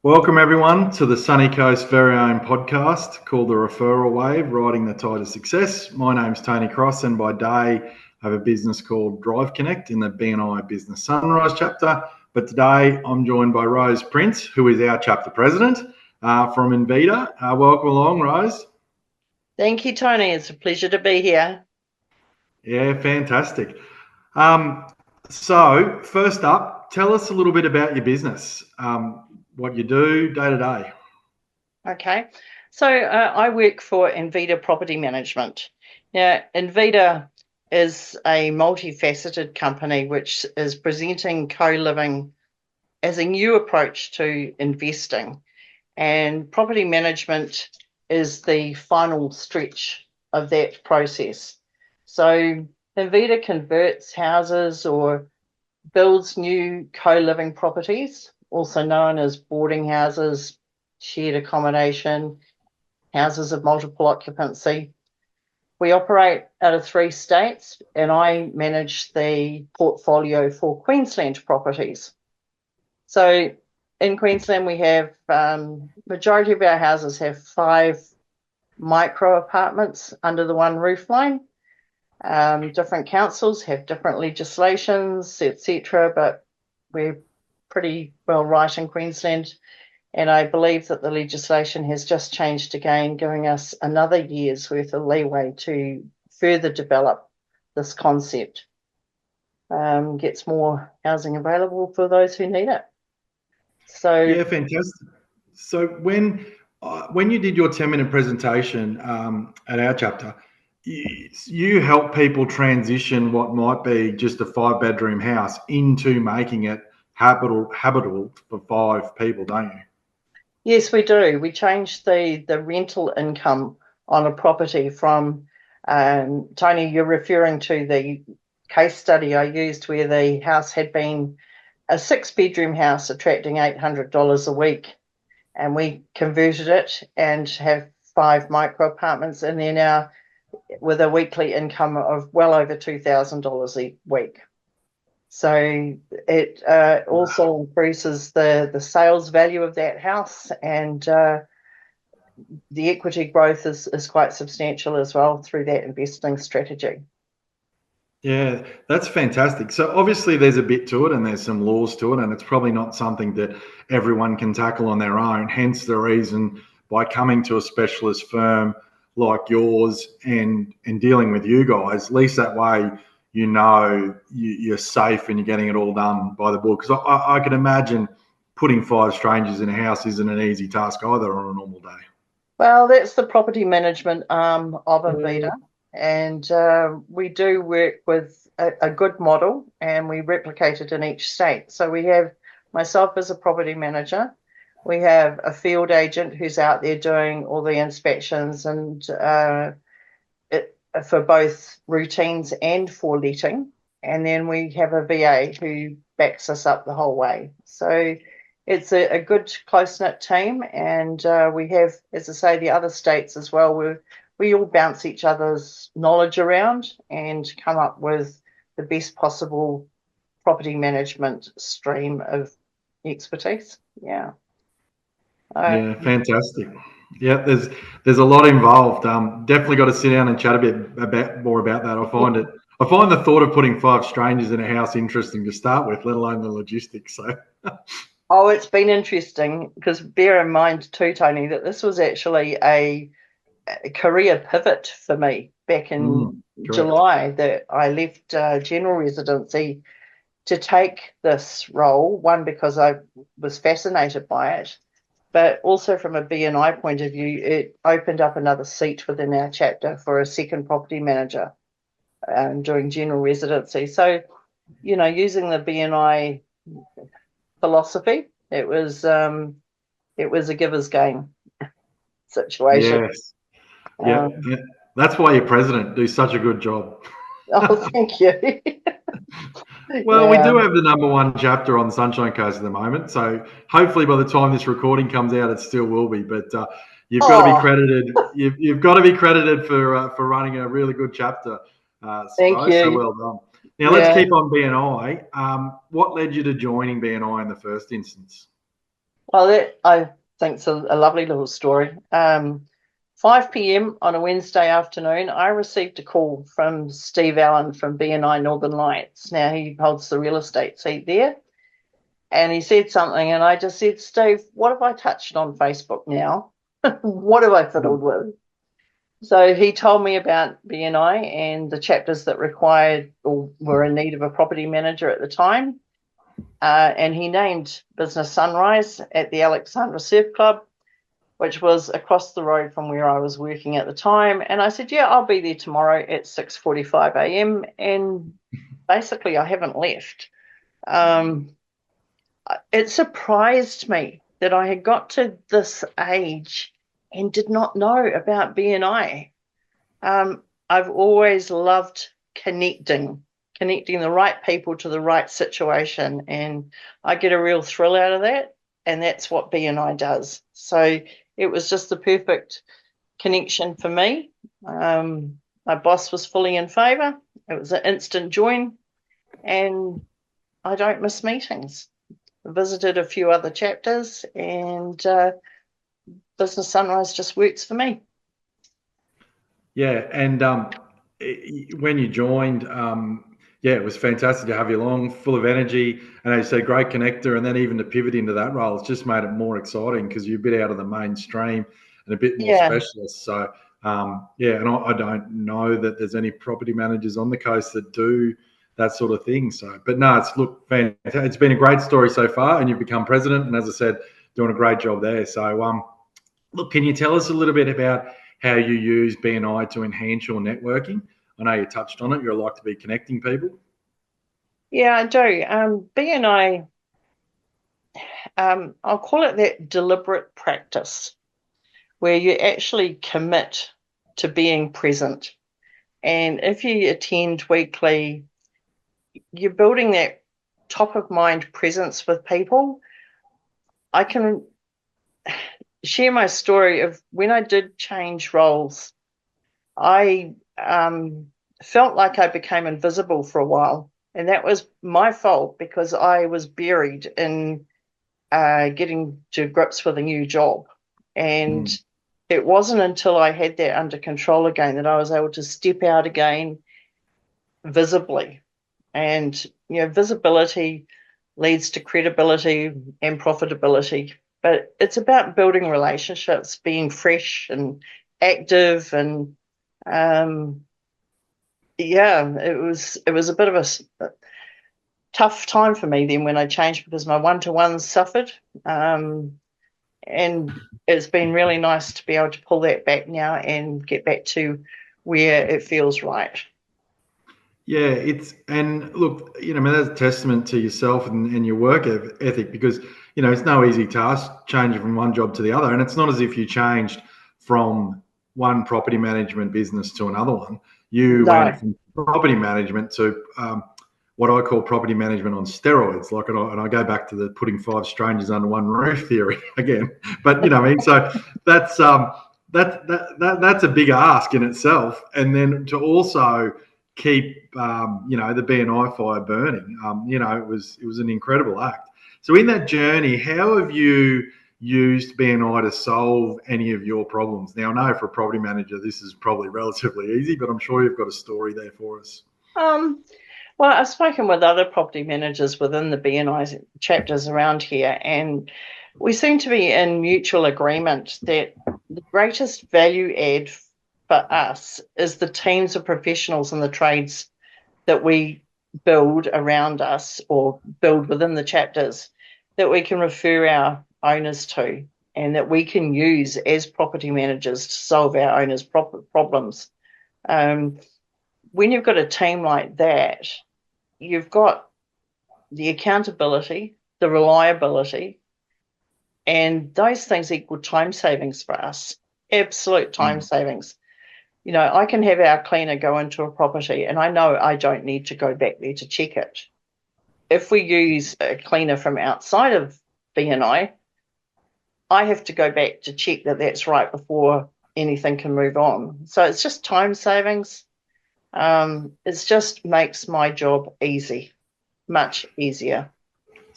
Welcome everyone to the Sunny Coast very own podcast called the Referral Wave, Riding the Tide of Success. My name's Tony Cross, and by day I have a business called Drive Connect in the BNI Business Sunrise chapter. But today I'm joined by Rose Prince, who is our chapter president from Invida. Welcome along, Rose. Thank you, Tony. It's a pleasure to be here. Yeah, fantastic. So first up, tell us a little bit about your business, what you do day to day. Okay. So I work for Invida Property Management. Now, Invida is a multifaceted company which is presenting co-living as a new approach to investing. And property management is the final stretch of that process. So Invida converts houses or builds new co-living properties, also known as boarding houses, shared accommodation, houses of multiple occupancy. We operate out of 3 states, and I manage the portfolio for Queensland properties. So in Queensland, we have, majority of our houses have 5 micro apartments under the one roof line. Different councils have different legislations, etc., but we're pretty well right in Queensland. And I believe that the legislation has just changed again, giving us another year's worth of leeway to further develop this concept. Gets more housing available for those who need it. So yeah, fantastic. So when you did your 10-minute presentation at our chapter, you help people transition what might be just a 5-bedroom house into making it habitable for 5 people, don't you? yes, we do. We changed the rental income on a property from, Tony, you're referring to the case study I used where the house had been a 6-bedroom house attracting $800 a week, and we converted it and have 5 micro apartments in there now with a weekly income of well over $2,000 a week. So it also increases the sales value of that house, and the equity growth is quite substantial as well through that investing strategy. Yeah, that's fantastic. So obviously there's a bit to it and there's some laws to it, and it's probably not something that everyone can tackle on their own. Hence the reason by coming to a specialist firm like yours and dealing with you guys, at least that way you know you're safe and you're getting it all done by the book. Because I can imagine putting 5 strangers in a house isn't an easy task either on a normal day. Well, that's the property management arm of Invida. And we do work with a good model, and we replicate it in each state. So we have myself as a property manager. We have a field agent who's out there doing all the inspections and for both routines and for letting. And then we have a VA who backs us up the whole way. So it's a good close-knit team. And we have, as I say, the other states as well. We all bounce each other's knowledge around and come up with the best possible property management stream of expertise. Yeah. Yeah, fantastic. Yeah, there's a lot involved. Definitely got to sit down and chat a bit more about that. I find the thought of putting 5 strangers in a house interesting to start with, let alone the logistics. So. Oh, it's been interesting because bear in mind too, Tony, that this was actually a career pivot for me back in July, that I left general residency to take this role, one because I was fascinated by it, but also from a BNI point of view, it opened up another seat within our chapter for a second property manager doing general residency. So, you know, using the BNI philosophy, it was a giver's gain situation. Yes. Yeah, that's why you're president. Do such a good job. Oh, thank you. Well, we do have the #1 chapter on Sunshine Coast at the moment, so hopefully by the time this recording comes out, it still will be. But you've got to be credited. You've got to be credited for running a really good chapter. Thank you. So well done. Now let's keep on BNI. What led you to joining BNI in the first instance? Well, that I think is a lovely little story. 5 p.m. on a Wednesday afternoon, I received a call from Steve Allen from BNI Northern Lights. Now he holds the real estate seat there. And he said something, and I just said, Steve, what have I touched on Facebook now? What have I fiddled with? So he told me about BNI and the chapters that required or were in need of a property manager at the time. And he named Business Sunrise at the Alexandra Surf Club, which was across the road from where I was working at the time. And I said, yeah, I'll be there tomorrow at 6:45 a.m. And basically, I haven't left. It surprised me that I had got to this age and did not know about BNI. I've always loved connecting the right people to the right situation, and I get a real thrill out of that, and that's what BNI does. So it was just the perfect connection for me. My boss was fully in favour. It was an instant join, and I don't miss meetings. Visited a few other chapters, and Business Sunrise just works for me. Yeah, and when you joined, yeah, it was fantastic to have you along, full of energy, and as you say, great connector. And then even to pivot into that role, it's just made it more exciting because you're a bit out of the mainstream and a bit more specialist. So, yeah, and I don't know that there's any property managers on the coast that do that sort of thing. So, but no, it's been a great story so far, and you've become president, and as I said, doing a great job there. So, look, can you tell us a little bit about how you use BNI to enhance your networking? I know you touched on it. You like to be connecting people. Yeah, I do. BNI, I'll call it that deliberate practice where you actually commit to being present. And if you attend weekly, you're building that top of mind presence with people. I can share my story of when I did change roles. I felt like I became invisible for a while, and that was my fault because I was buried in getting to grips with a new job. And it wasn't until I had that under control again that I was able to step out again visibly. And, visibility leads to credibility and profitability. But it's about building relationships, being fresh and active. And yeah, it was a bit of a tough time for me then when I changed because my one-to-ones suffered. And it's been really nice to be able to pull that back now and get back to where it feels right. Yeah, and look, that's a testament to yourself and your work ethic because, it's no easy task changing from one job to the other. And it's not as if you changed from one property management business to another one. You went from property management to what I call property management on steroids. Like, and I go back to the putting 5 strangers under one roof theory again. But I mean, so that's that's a big ask in itself. And then to also keep the BNI fire burning, it was an incredible act. So in that journey, how have you used BNI to solve any of your problems? Now, I know for a property manager, this is probably relatively easy, but I'm sure you've got a story there for us. Well, I've spoken with other property managers within the BNI chapters around here, and we seem to be in mutual agreement that the greatest value add for us is the teams of professionals in the trades that we build around us or build within the chapters that we can refer our owners to and that we can use as property managers to solve our owners' problems. When you've got a team like that, you've got the accountability, the reliability, and those things equal time savings for us, absolute time savings. I can have our cleaner go into a property and I know I don't need to go back there to check it. If we use a cleaner from outside of BNI, I have to go back to check that that's right before anything can move on. So it's just time savings. It just makes my job easy, much easier.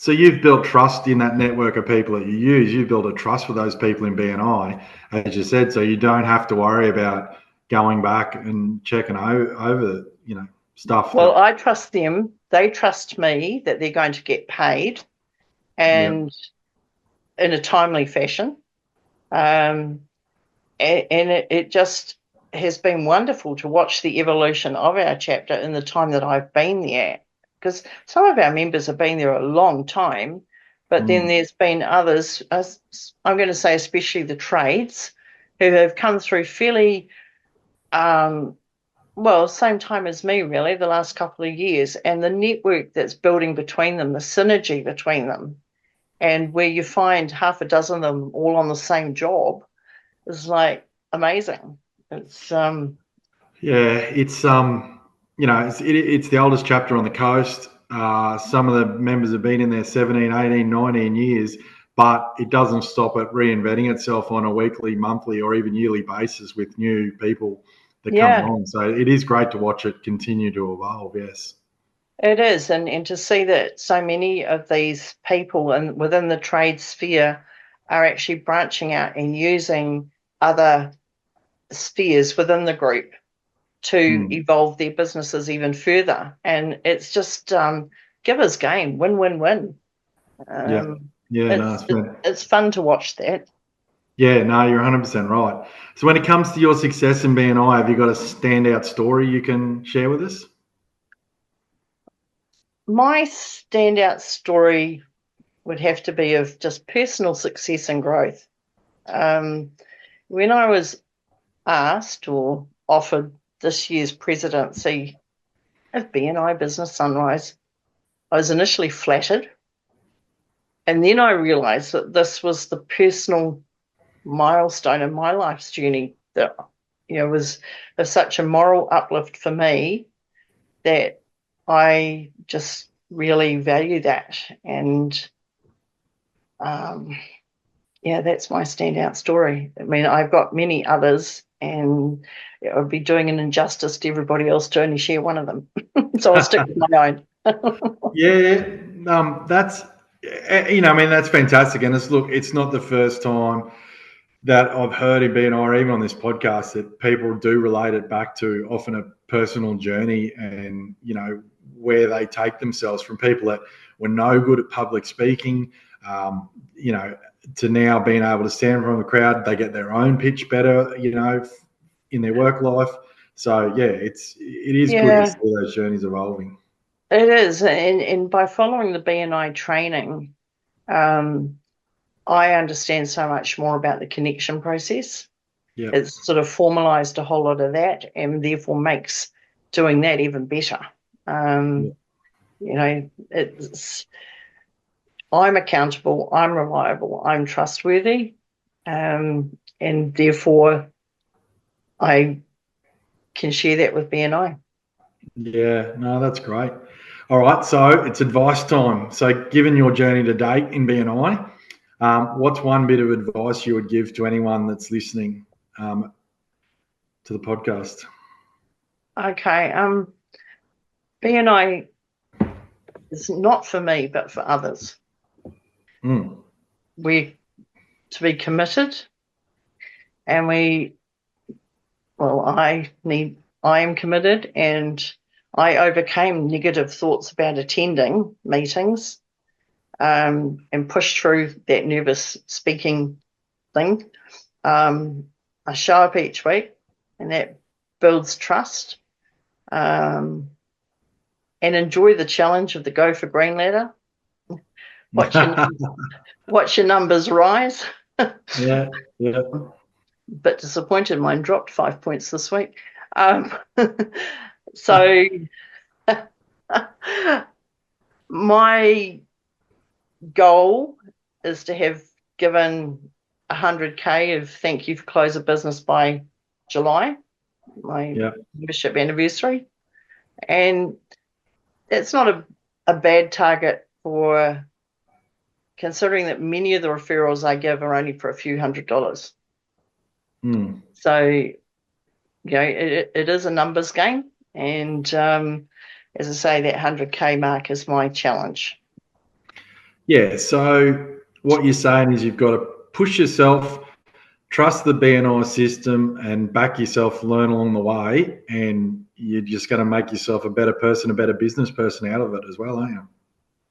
So you've built trust in that network of people that you use. You've built a trust with those people in BNI, as you said, so you don't have to worry about going back and checking over stuff Well, that. I trust them. They trust me that they're going to get paid Yeah. and in a timely fashion. And it just has been wonderful to watch the evolution of our chapter in the time that I've been there. Because some of our members have been there a long time, but then there's been others, I'm going to say especially the trades, who have come through fairly, well, same time as me, really, the last couple of years, and the network that's building between them, the synergy between them, and where you find half a dozen of them all on the same job is like amazing. It's Yeah, it's the oldest chapter on the coast. Some of the members have been in there 17, 18, 19 years, but it doesn't stop it reinventing itself on a weekly, monthly, or even yearly basis with new people that come yeah, along. So it is great to watch it continue to evolve. Yes. it is, and to see that so many of these people and within the trade sphere are actually branching out and using other spheres within the group to Mm. evolve their businesses even further. And it's just givers gain, win, win, win. Yeah. Yeah. No, It's it's fun. it's fun to watch that. Yeah. No, you're 100% right. So when it comes to your success in BNI, have you got a standout story you can share with us? My standout story would have to be of just personal success and growth. When I was asked or offered this year's presidency of BNI Business Sunrise, I was initially flattered. And then I realized that this was the personal milestone in my life's journey that was of such a moral uplift for me that I just really value that. And yeah, that's my standout story. I mean, I've got many others, and I'd be doing an injustice to everybody else to only share one of them. So I'll stick with my own. Yeah, that's I mean, that's fantastic, and it's not the first time that I've heard in BNI or even on this podcast that people do relate it back to often a personal journey and where they take themselves from people that were no good at public speaking, um, you know, to now being able to stand in front of the crowd. They get their own pitch better, in their work life. So yeah, it is good to Yeah, see those journeys evolving. it is. And by following the BNI training, um, I understand so much more about the connection process. Yeah. It's sort of formalized a whole lot of that and therefore makes doing that even better. Yeah. Um, it's I'm accountable, I'm reliable, I'm trustworthy, and therefore I can share that with BNI. Yeah, no, that's great. All right, so it's advice time. So, given your journey to date in BNI, what's one bit of advice you would give to anyone that's listening to the podcast? Okay, BNI is not for me, but for others. Mm. We're to be committed, and I am committed, and I overcame negative thoughts about attending meetings, and pushed through that nervous speaking thing. I show up each week, and that builds trust. And enjoy the challenge of the Go for Green ladder. Watch your watch your numbers rise. Yeah, yeah. Bit disappointed. Mine dropped 5 points this week. So my goal is to have given 100K of thank you for close of business by July, my Yeah. membership anniversary. And it's not a bad target for considering that many of the referrals I give are only for a few $100s. Mm. So, it is a numbers game. And as I say, that 100K mark is my challenge. Yeah. So what you're saying is you've got to push yourself, trust the BNI system, and back yourself, learn along the way, and you're just going to make yourself a better person, a better business person out of it as well, aren't you?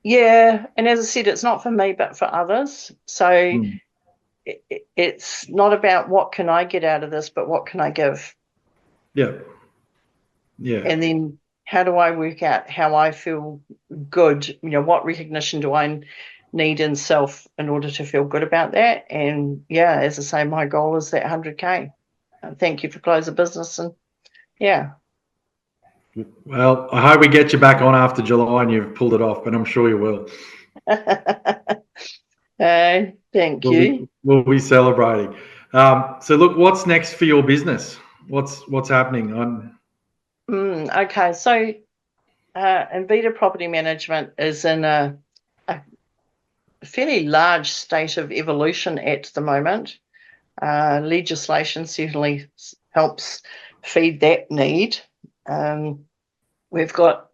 Yeah, and as I said, it's not for me, but for others. So Mm. it's not about what can I get out of this, but what can I give? Yeah. Yeah. And then how do I work out how I feel good? You know, what recognition do I need in self in order to feel good about that? And yeah, as I say, my goal is that 100K. Thank you for close of business. And yeah. Well, I hope we get you back on after July and you've pulled it off, but I'm sure you will. Thank you. We'll be celebrating. So, look, what's next for your business? What's happening on? Okay, so Invida Property Management is in a fairly large state of evolution at the moment. Legislation certainly helps feed that need. We've got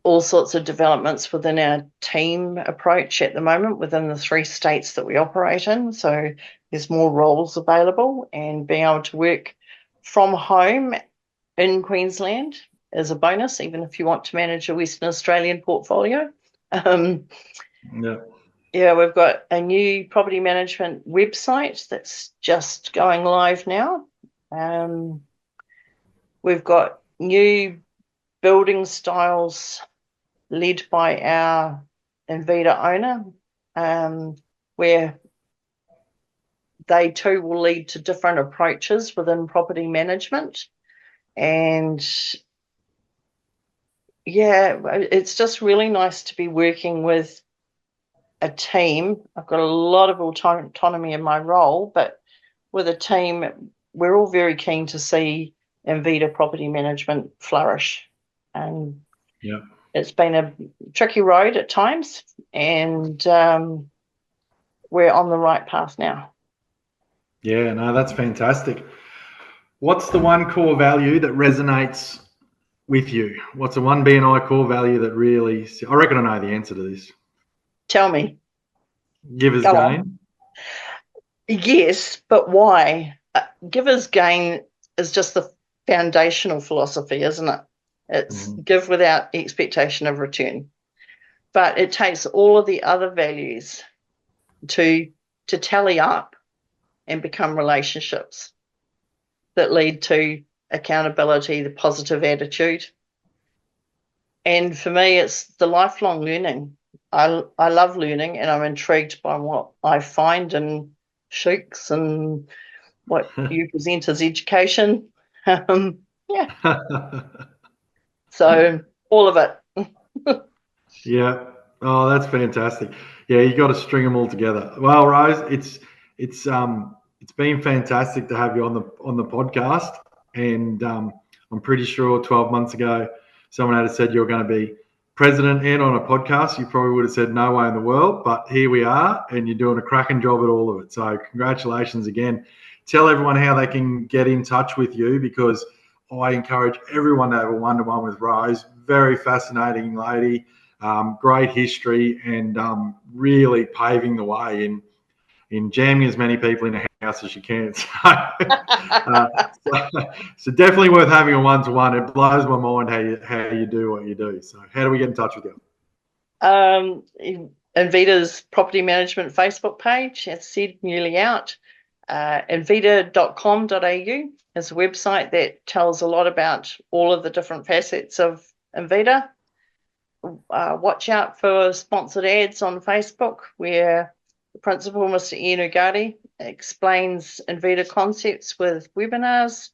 all sorts of developments within our team approach at the moment within the 3 states that we operate in. So there's more roles available, and being able to work from home in Queensland is a bonus, even if you want to manage a Western Australian portfolio. Yeah. Yeah, we've got a new property management website that's just going live now. We've got new building styles led by our Invida owner, where they too will lead to different approaches within property management. And yeah, it's just really nice to be working with a team. I've got a lot of autonomy in my role, but with a team, we're all very keen to see Invida Property Management flourish. And Yeah. it's been a tricky road at times, and we're on the right path now. Yeah. No, that's fantastic. What's the one core value that resonates with you? What's the one BNI core value that really? I reckon I know the answer to this. Tell me. Givers Go on. gain. Yes, but why? Giver's gain is just the foundational philosophy, isn't it? It's give without expectation of return. But it takes all of the other values to tally up and become relationships that lead to accountability, the positive attitude. And for me, it's the lifelong learning. I love learning, and I'm intrigued by what I find in shooks and what you present as education. Yeah, so all of it. Yeah. Oh, that's fantastic. Yeah, you got to string them all together. Well, Rose, it's been fantastic to have you on the podcast, and I'm pretty sure 12 months ago someone had said you were going to be president and on a podcast. You probably would have said no way in the world, but here we are, and you're doing a cracking job at all of it. So congratulations again. Tell everyone how they can get in touch with you, because I encourage everyone to have a one-to-one with Rose. Very fascinating lady. Great history, and really paving the way in jamming as many people in a house as you can. So definitely worth having a one-to-one. It blows my mind how you do what you do. So how do we get in touch with you? Invida's property management Facebook page, as said, newly out. Invida.com.au is a website that tells a lot about all of the different facets of Invida. Watch out for sponsored ads on Facebook, where the principal, Mr. Ian Ugadi, explains Invida concepts with webinars,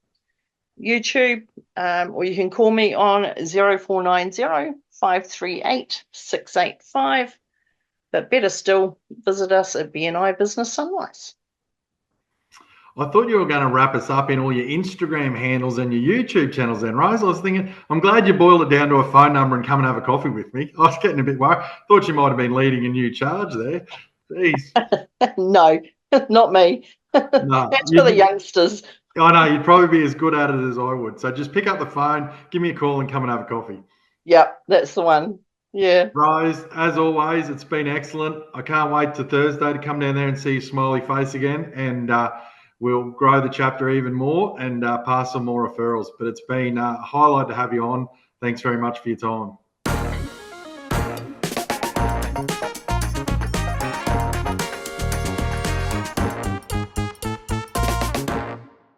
YouTube, or you can call me on 0490 538 685. But better still, visit us at BNI Business Sunrise. I thought you were going to wrap us up in all your Instagram handles and your YouTube channels then, Rose. I was thinking, I'm glad you boiled it down to a phone number and come and have a coffee with me. I was getting a bit worried. Thought you might have been leading a new charge there. Jeez. No, not me. No, That's for the youngsters. I know, you'd probably be as good at it as I would. So just pick up the phone, give me a call and come and have a coffee. Yep, that's the one. Yeah. Rose, as always, it's been excellent. I can't wait to Thursday to come down there and see your smiley face again, and we'll grow the chapter even more and pass some more referrals. But it's been a highlight to have you on. Thanks very much for your time.